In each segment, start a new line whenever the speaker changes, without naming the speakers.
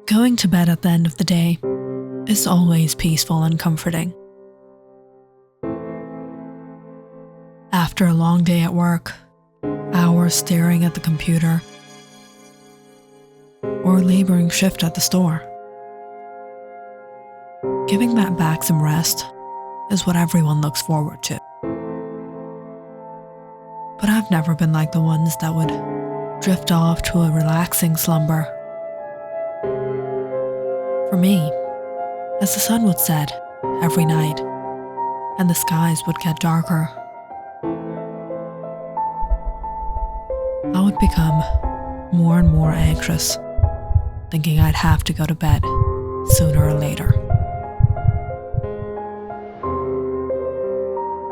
Going to bed at the end of the day is always peaceful and comforting. After a long day at work, hours staring at the computer, or a laboring shift at the store, giving that back some rest is what everyone looks forward to. But I've never been like the ones that would drift off to a relaxing slumber. For me, as the sun would set every night and the skies would get darker, I would become more and more anxious, thinking I'd have to go to bed sooner or later.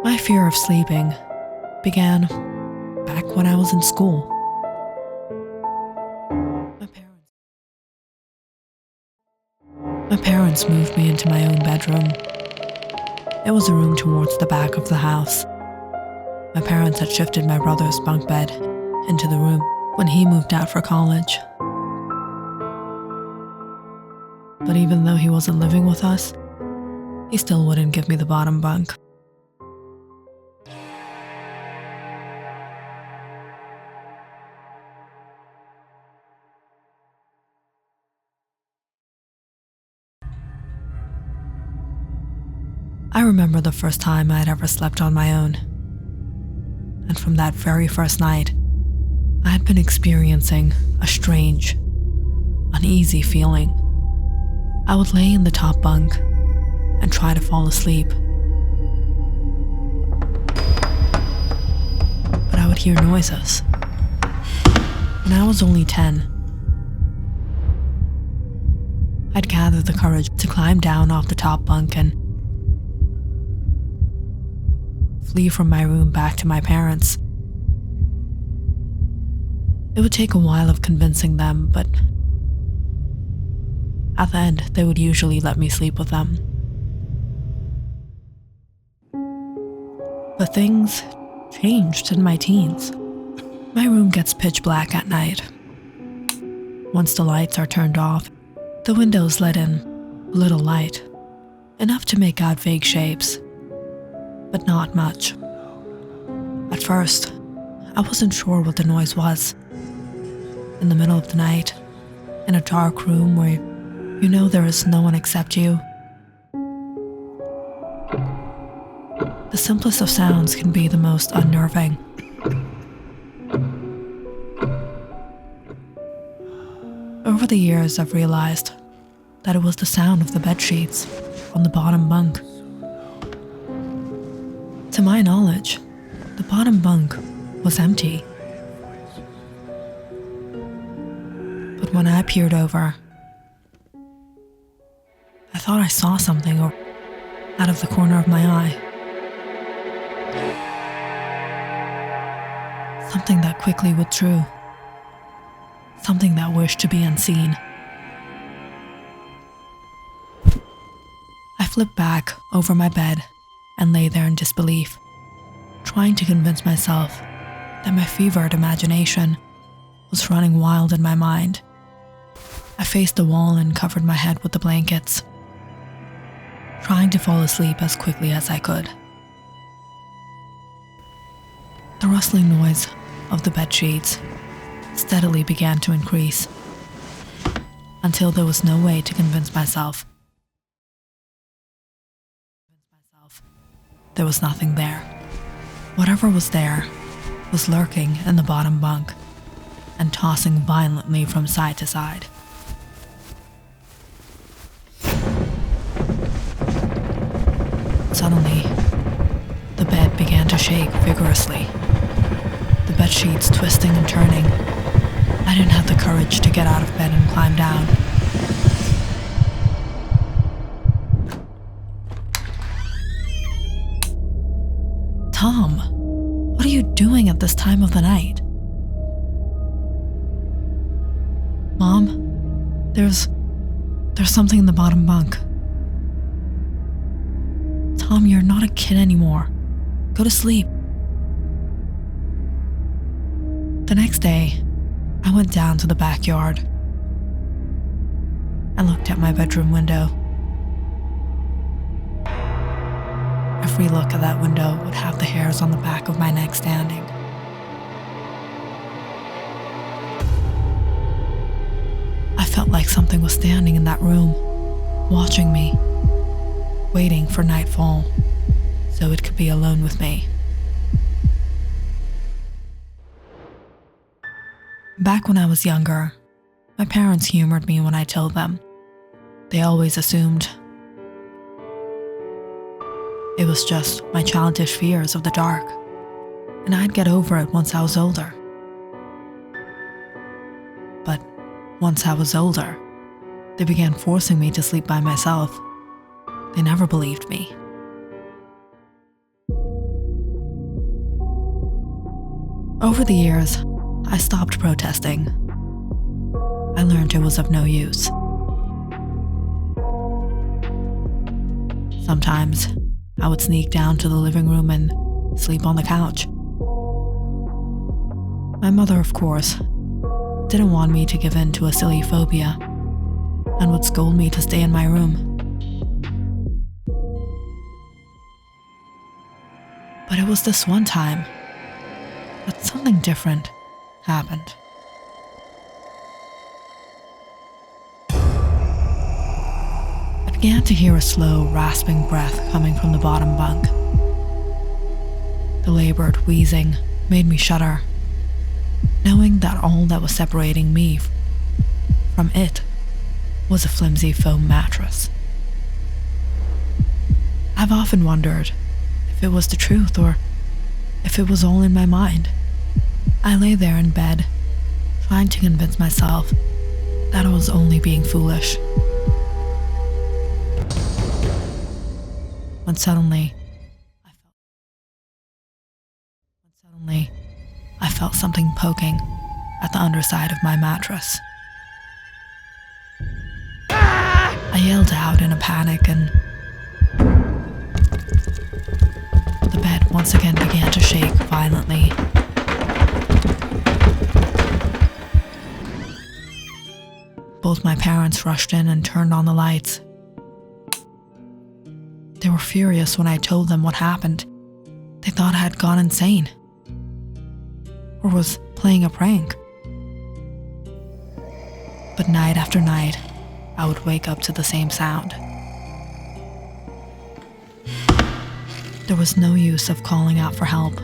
My fear of sleeping began back when I was in school. My parents moved me into my own bedroom. It was a room towards the back of the house. My parents had shifted my brother's bunk bed into the room when he moved out for college. But even though he wasn't living with us, he still wouldn't give me the bottom bunk. I remember the first time I had ever slept on my own. And from that very first night, I had been experiencing a strange, uneasy feeling. I would lay in the top bunk and try to fall asleep. But I would hear noises. When I was only 10, I'd gathered the courage to climb down off the top bunk and flee from my room back to my parents. It would take a while of convincing them, but at the end, they would usually let me sleep with them. But things changed in my teens. My room gets pitch black at night. Once the lights are turned off, the windows let in a little light, enough to make out vague shapes, but not much. At first, I wasn't sure what the noise was. In the middle of the night, in a dark room where you know there is no one except you, the simplest of sounds can be the most unnerving. Over the years, I've realized that it was the sound of the bed sheets on the bottom bunk. To my knowledge, the bottom bunk was empty. But when I peered over, I thought I saw something out of the corner of my eye. Something that quickly withdrew. Something that wished to be unseen. I flipped back over my bed and lay there in disbelief, trying to convince myself that my fevered imagination was running wild in my mind. I faced the wall and covered my head with the blankets, trying to fall asleep as quickly as I could. The rustling noise of the bed sheets steadily began to increase, until there was no way to convince myself there was nothing there. Whatever was there was lurking in the bottom bunk and tossing violently from side to side. Suddenly, the bed began to shake vigorously, the bed sheets twisting and turning. I didn't have the courage to get out of bed and climb down. Tom, what are you doing at this time of the night? Mom, there's something in the bottom bunk. Tom, you're not a kid anymore. Go to sleep. The next day, I went down to the backyard. and looked at my bedroom window. Every look at that window would have the hairs on the back of my neck standing. I felt like something was standing in that room, watching me, waiting for nightfall so it could be alone with me. Back when I was younger, my parents humored me when I told them. They always assumed it was just my childish fears of the dark, and I'd get over it once I was older. But once I was older, they began forcing me to sleep by myself. They never believed me. Over the years, I stopped protesting. I learned it was of no use. Sometimes, I would sneak down to the living room and sleep on the couch. My mother, of course, didn't want me to give in to a silly phobia and would scold me to stay in my room. But it was this one time that something different happened. I began to hear a slow, rasping breath coming from the bottom bunk. The labored wheezing made me shudder, knowing that all that was separating me from it was a flimsy foam mattress. I've often wondered if it was the truth or if it was all in my mind. I lay there in bed, trying to convince myself that I was only being foolish. When suddenly, I felt something poking at the underside of my mattress. I yelled out in a panic, and the bed once again began to shake violently. Both my parents rushed in and turned on the lights. They were furious when I told them what happened. They thought I had gone insane or was playing a prank. But night after night, I would wake up to the same sound. There was no use of calling out for help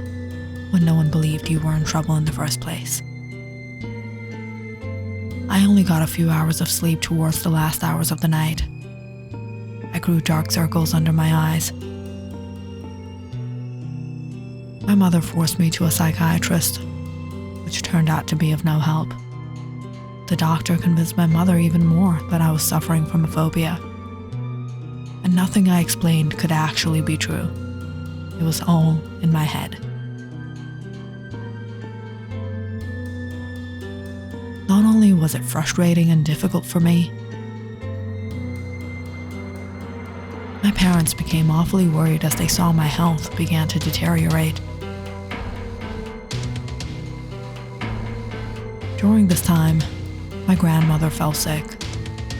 when no one believed you were in trouble in the first place. I only got a few hours of sleep towards the last hours of the night. I grew dark circles under my eyes. My mother forced me to a psychiatrist, which turned out to be of no help. The doctor convinced my mother even more that I was suffering from a phobia, and nothing I explained could actually be true. It was all in my head. Not only was it frustrating and difficult for me, my parents became awfully worried as they saw my health began to deteriorate. During this time, my grandmother fell sick,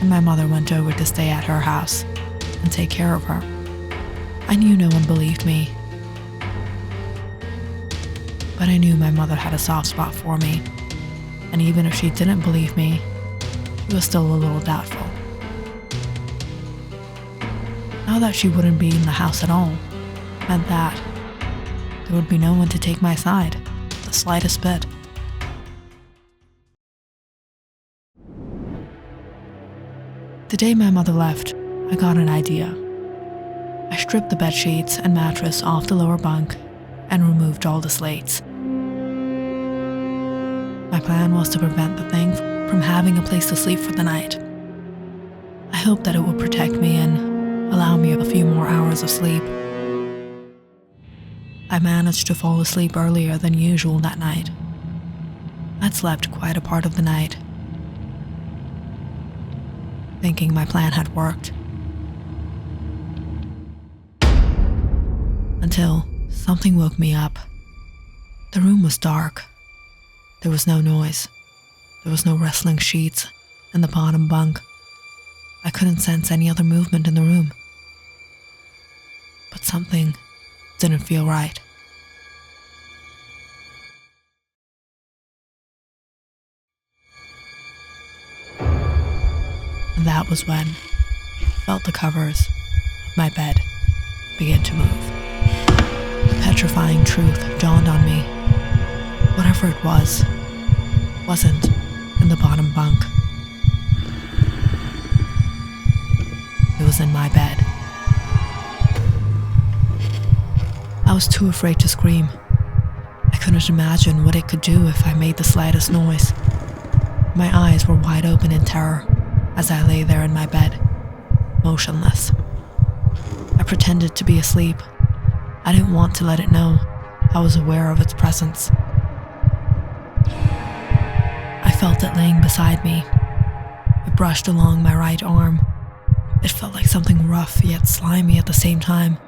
and my mother went over to stay at her house and take care of her. I knew no one believed me, but I knew my mother had a soft spot for me, and even if she didn't believe me, she was still a little doubtful. Now that she wouldn't be in the house at all meant that there would be no one to take my side, the slightest bit. The day my mother left, I got an idea. I stripped the bed sheets and mattress off the lower bunk and removed all the slates. My plan was to prevent the thing from having a place to sleep for the night. I hoped that it would protect me and allow me a few more hours of sleep. I managed to fall asleep earlier than usual that night. I'd slept quite a part of the night, thinking my plan had worked. Until something woke me up. The room was dark. There was no noise. There was no rustling sheets in the bottom bunk. I couldn't sense any other movement in the room. But something didn't feel right. And that was when I felt the covers of my bed begin to move. The petrifying truth dawned on me. Whatever it wasn't in the bottom bunk. It was in my bed. I was too afraid to scream. I couldn't imagine what it could do if I made the slightest noise. My eyes were wide open in terror as I lay there in my bed, motionless. I pretended to be asleep. I didn't want to let it know I was aware of its presence. I felt it laying beside me. It brushed along my right arm. It felt like something rough yet slimy at the same time.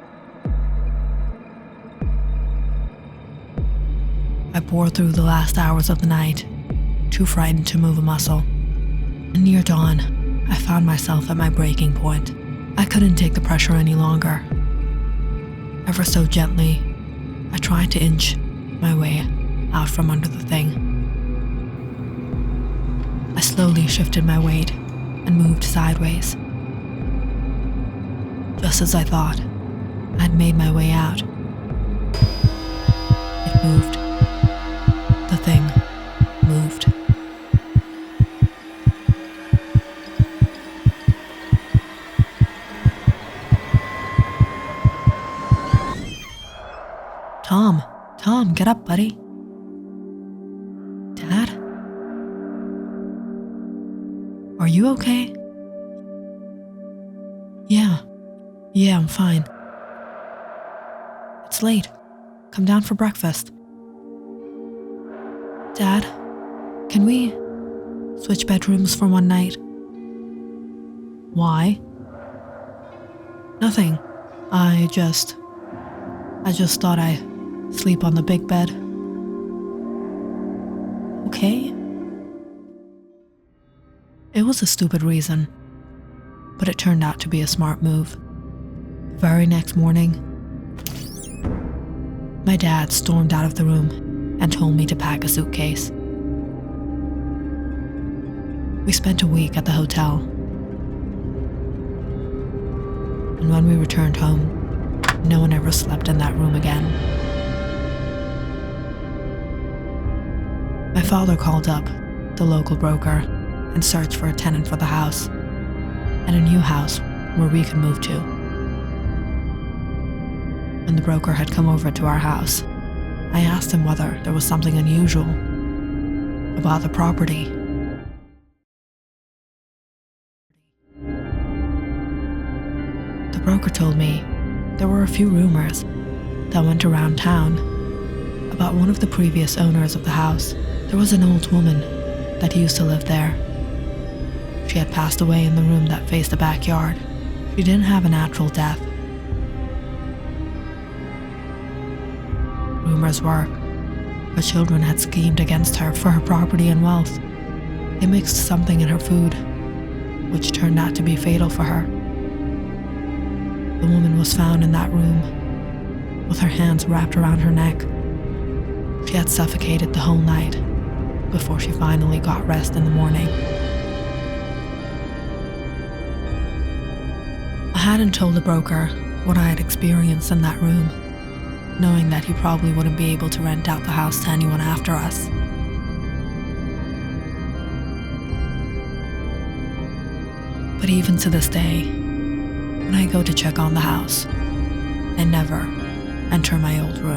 I bore through the last hours of the night, too frightened to move a muscle. And near dawn, I found myself at my breaking point. I couldn't take the pressure any longer. Ever so gently, I tried to inch my way out from under the thing. I slowly shifted my weight and moved sideways. Just as I thought, I had made my way out. It moved. The thing moved. Tom, get up, buddy. Dad? Are you okay? Yeah, I'm fine. It's late. Come down for breakfast. Dad, can we switch bedrooms for one night? Why? Nothing. I just thought I'd sleep on the big bed. Okay? It was a stupid reason, but it turned out to be a smart move. The very next morning, my dad stormed out of the room and told me to pack a suitcase. We spent a week at the hotel, and when we returned home, no one ever slept in that room again. My father called up the local broker and searched for a tenant for the house and a new house where we could move to. When the broker had come over to our house, I asked him whether there was something unusual about the property. The broker told me there were a few rumors that went around town about one of the previous owners of the house. There was an old woman that used to live there. She had passed away in the room that faced the backyard. She didn't have a natural death. Rumors were her children had schemed against her for her property and wealth. They mixed something in her food, which turned out to be fatal for her. The woman was found in that room, with her hands wrapped around her neck. She had suffocated the whole night before she finally got rest in the morning. I hadn't told the broker what I had experienced in that room, knowing that he probably wouldn't be able to rent out the house to anyone after us. But even to this day, when I go to check on the house, I never enter my old room.